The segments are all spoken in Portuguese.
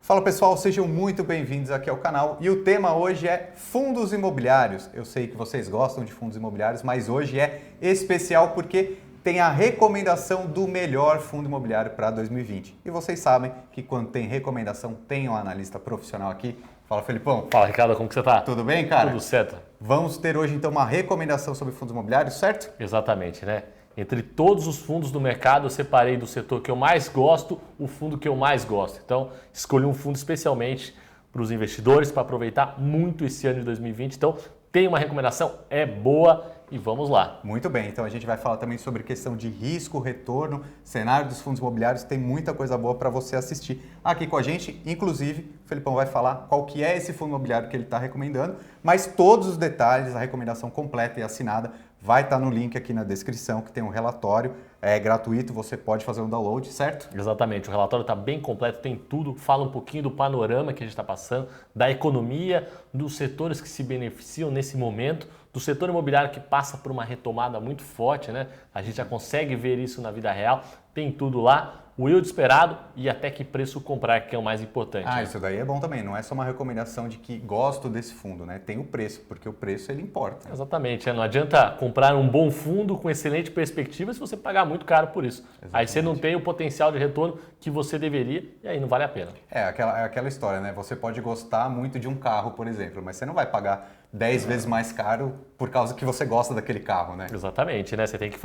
Fala pessoal, sejam muito bem-vindos aqui ao canal e o tema hoje é fundos imobiliários. Eu sei que vocês gostam de fundos imobiliários, mas hoje é especial porque tem a recomendação do melhor fundo imobiliário para 2020. E vocês sabem que quando tem recomendação tem um analista profissional aqui. Fala Felipão. Fala Ricardo, como que você tá? Tudo bem, cara? Tudo certo. Vamos ter hoje então uma recomendação sobre fundos imobiliários, certo? Exatamente, né? Entre todos os fundos do mercado, eu separei do setor que eu mais gosto, o fundo que eu mais gosto. Então, escolhi um fundo especialmente para os investidores, para aproveitar muito esse ano de 2020. Então, tem uma recomendação, é boa e vamos lá. Muito bem, então a gente vai falar também sobre questão de risco, retorno, cenário dos fundos imobiliários, tem muita coisa boa para você assistir aqui com a gente. Inclusive, o Felipão vai falar qual que é esse fundo imobiliário que ele está recomendando, mas todos os detalhes, a recomendação completa e assinada vai estar no link aqui na descrição, que tem um relatório, é gratuito, você pode fazer um download, certo? Exatamente, o relatório está bem completo, tem tudo, fala um pouquinho do panorama que a gente está passando, da economia, dos setores que se beneficiam nesse momento, do setor imobiliário que passa por uma retomada muito forte, né? A gente já consegue ver isso na vida real, tem tudo lá, o yield esperado e até que preço comprar, que é o mais importante. Ah, né? isso daí é bom também, não é só uma recomendação de que gosto desse fundo, né? Tem o preço, porque o preço ele importa. Exatamente, não adianta comprar um bom fundo com excelente perspectiva se você pagar muito caro por isso. Exatamente. Aí você não tem o potencial de retorno que você deveria e aí não vale a pena. É aquela história, né? Você pode gostar muito de um carro, por exemplo, mas você não vai pagar 10 vezes mais caro por causa que você gosta daquele carro, né? Exatamente, né? Você tem que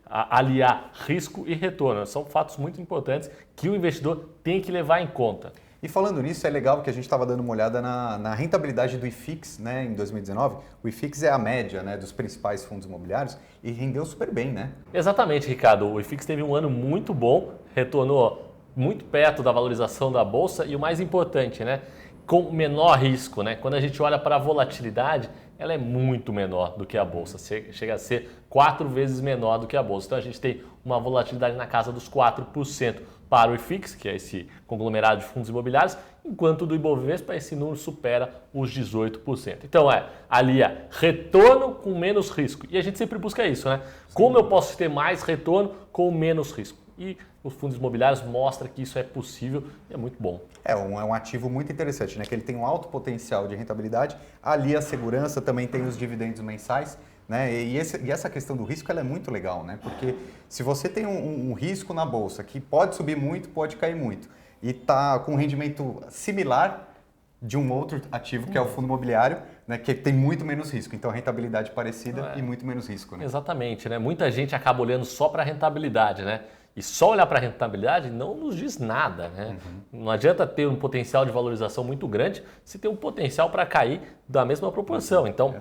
aliar risco e retorno. São fatos muito importantes que o investidor tem que levar em conta. E falando nisso, é legal que a gente estava dando uma olhada na rentabilidade do IFIX, né, em 2019. O IFIX é a média, né, dos principais fundos imobiliários e rendeu super bem, né? Exatamente, Ricardo. O IFIX teve um ano muito bom, retornou muito perto da valorização da bolsa e o mais importante, né, com menor risco, né? Quando a gente olha para a volatilidade, ela é muito menor do que a bolsa, chega a ser 4 vezes menor do que a bolsa. Então a gente tem uma volatilidade na casa dos 4% para o IFIX, que é esse conglomerado de fundos imobiliários, enquanto do Ibovespa esse número supera os 18%. Então alia retorno com menos risco. E a gente sempre busca isso, né? Como eu posso ter mais retorno com menos risco? E os fundos imobiliários mostram que isso é possível e é muito bom. É um ativo muito interessante, né? Que ele tem um alto potencial de rentabilidade, ali a segurança, também tem os dividendos mensais, né? E essa questão do risco ela é muito legal, né? Porque se você tem um risco na bolsa que pode subir muito, pode cair muito, e está com um rendimento similar de um outro ativo, que é o fundo imobiliário, né, que tem muito menos risco. Então, a rentabilidade parecida e muito menos risco. Né? Exatamente, né? Muita gente acaba olhando só para a rentabilidade, né? E só olhar para a rentabilidade não nos diz nada, né? Não adianta ter um potencial de valorização muito grande se tem um potencial para cair da mesma proporção. Então,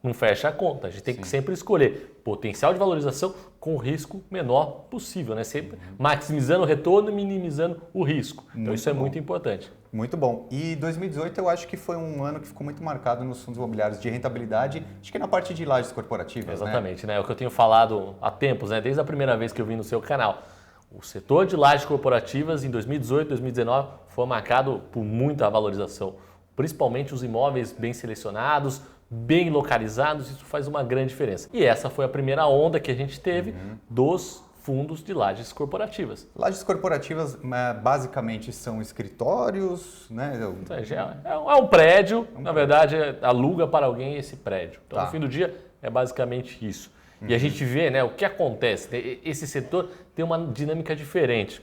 não fecha a conta. A gente tem que sempre escolher potencial de valorização com o risco menor possível, né? Sempre maximizando o retorno e minimizando o risco. Então, isso é muito importante. Muito bom. E 2018 eu acho que foi um ano que ficou muito marcado nos fundos imobiliários de rentabilidade, acho que na parte de lajes corporativas. Exatamente, né? É o que eu tenho falado há tempos, né? Desde a primeira vez que eu vim no seu canal. O setor de lajes corporativas em 2018, 2019 foi marcado por muita valorização, principalmente os imóveis bem selecionados, bem localizados, isso faz uma grande diferença. E essa foi a primeira onda que a gente teve dos fundos de lajes corporativas. Lajes corporativas basicamente são escritórios, né? Então, é um prédio, na verdade, aluga para alguém esse prédio. Então, no fim do dia, é basicamente isso. E a gente vê, né, o que acontece. Esse setor tem uma dinâmica diferente,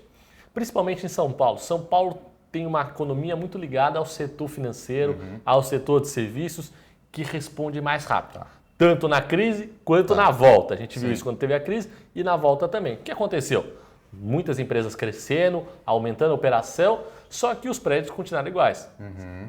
principalmente em São Paulo. São Paulo tem uma economia muito ligada ao setor financeiro, ao setor de serviços, que responde mais rápido. Tanto na crise quanto na volta. A gente viu isso quando teve a crise e na volta também. O que aconteceu? Muitas empresas crescendo, aumentando a operação, só que os prédios continuaram iguais.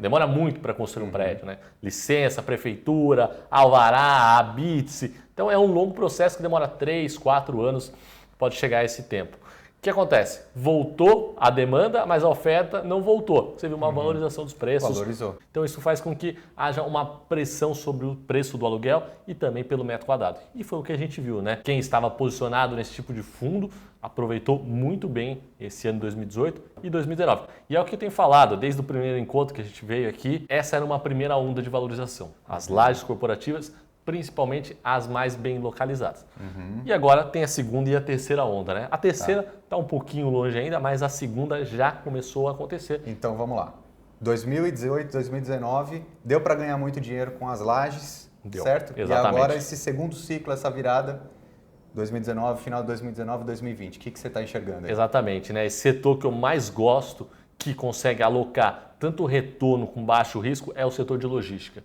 Demora muito para construir um prédio, né? Licença, prefeitura, alvará, habite-se. Então é um longo processo que demora 3, 4 anos, pode chegar a esse tempo. O que acontece? Voltou a demanda, mas a oferta não voltou. Você viu uma valorização dos preços. Valorizou. Então isso faz com que haja uma pressão sobre o preço do aluguel e também pelo metro quadrado. E foi o que a gente viu, né? Quem estava posicionado nesse tipo de fundo aproveitou muito bem esse ano de 2018 e 2019. E é o que eu tenho falado, desde o primeiro encontro que a gente veio aqui, essa era uma primeira onda de valorização. As lajes corporativas principalmente as mais bem localizadas. E agora tem a segunda e a terceira onda, né? A terceira está um pouquinho longe ainda, mas a segunda já começou a acontecer. Então vamos lá. 2018, 2019, deu para ganhar muito dinheiro com as lajes, certo? Exatamente. E agora esse segundo ciclo, essa virada, 2019, final de 2019, 2020, o que você está enxergando aí? Exatamente, né? Esse setor que eu mais gosto, que consegue alocar tanto retorno com baixo risco, é o setor de logística.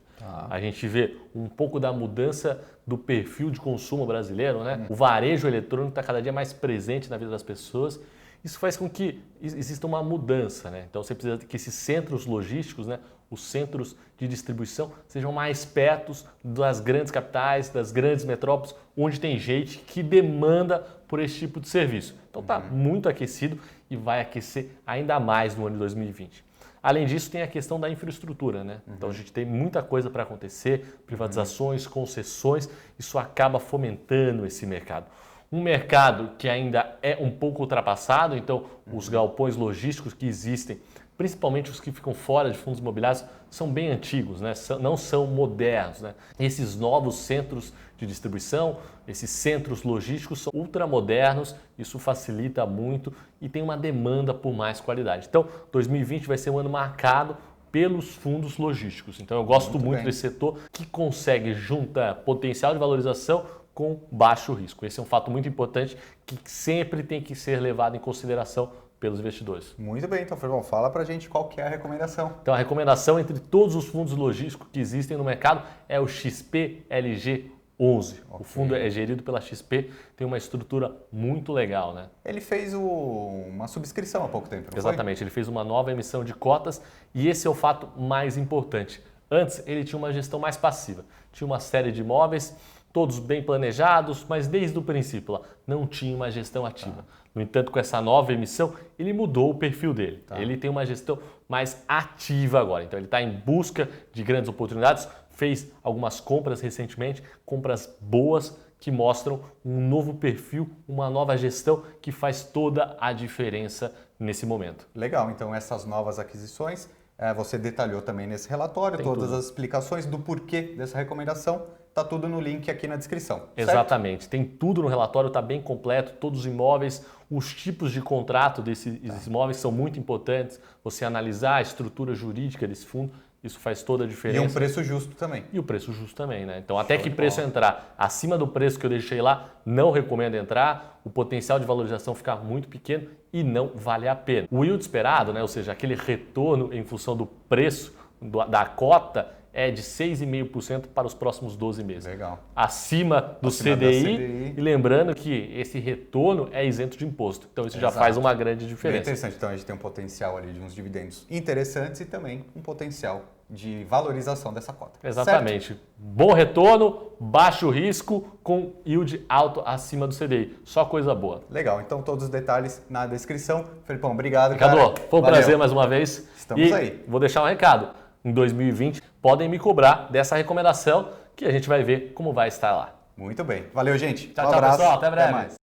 A gente vê um pouco da mudança do perfil de consumo brasileiro, né? O varejo eletrônico está cada dia mais presente na vida das pessoas. Isso faz com que exista uma mudança, né? Então você precisa que esses centros logísticos, né, os centros de distribuição, sejam mais perto das grandes capitais, das grandes metrópoles, onde tem gente que demanda por esse tipo de serviço. Então está muito aquecido e vai aquecer ainda mais no ano de 2020. Além disso, tem a questão da infraestrutura, né? Então a gente tem muita coisa para acontecer, privatizações, concessões, isso acaba fomentando esse mercado. Um mercado que ainda é um pouco ultrapassado, então os galpões logísticos que existem, principalmente os que ficam fora de fundos imobiliários, são bem antigos, né? Não são modernos, né? Esses novos centros de distribuição, esses centros logísticos são ultramodernos, isso facilita muito e tem uma demanda por mais qualidade. Então, 2020 vai ser um ano marcado pelos fundos logísticos. Então, eu gosto muito desse setor que consegue juntar potencial de valorização com baixo risco. Esse é um fato muito importante que sempre tem que ser levado em consideração pelos investidores. Muito bem, então, Fernão, fala pra gente qual que é a recomendação. Então, a recomendação entre todos os fundos logísticos que existem no mercado é o XP-LG11. O fundo é gerido pela XP, tem uma estrutura muito legal, né? Ele fez uma subscrição há pouco tempo, não Exatamente, ele fez uma nova emissão de cotas e esse é o fato mais importante. Antes, ele tinha uma gestão mais passiva, tinha uma série de imóveis, todos bem planejados, mas desde o princípio lá, não tinha uma gestão ativa. No entanto, com essa nova emissão, ele mudou o perfil dele. Ele tem uma gestão mais ativa agora. Então, ele está em busca de grandes oportunidades, fez algumas compras recentemente, compras boas que mostram um novo perfil, uma nova gestão que faz toda a diferença nesse momento. Legal, então essas novas aquisições, você detalhou também nesse relatório, todas as explicações do porquê dessa recomendação. Está tudo no link aqui na descrição. Exatamente, certo? Tem tudo no relatório, está bem completo, todos os imóveis, os tipos de contrato desses imóveis são muito importantes, você analisar a estrutura jurídica desse fundo, isso faz toda a diferença. E um preço justo também. E o preço justo também, né? Então, até que preço entrar acima do preço que eu deixei lá, não recomendo entrar, o potencial de valorização fica muito pequeno e não vale a pena. O yield esperado, né? Ou seja, aquele retorno em função do preço da cota, é de 6,5% para os próximos 12 meses. Legal. Acima do CDI. E lembrando que esse retorno é isento de imposto. Então isso já faz uma grande diferença. Bem interessante. Então a gente tem um potencial ali de uns dividendos interessantes e também um potencial de valorização dessa cota. Exatamente. Certo? Bom retorno, baixo risco, com yield alto acima do CDI. Só coisa boa. Legal. Então todos os detalhes na descrição. Felipão, obrigado, Ricardo, foi um prazer mais uma vez. Estamos aí. Vou deixar um recado. Em 2020, podem me cobrar dessa recomendação que a gente vai ver como vai estar lá. Muito bem. Valeu, gente. Tchau, pessoal. Até breve. Até mais.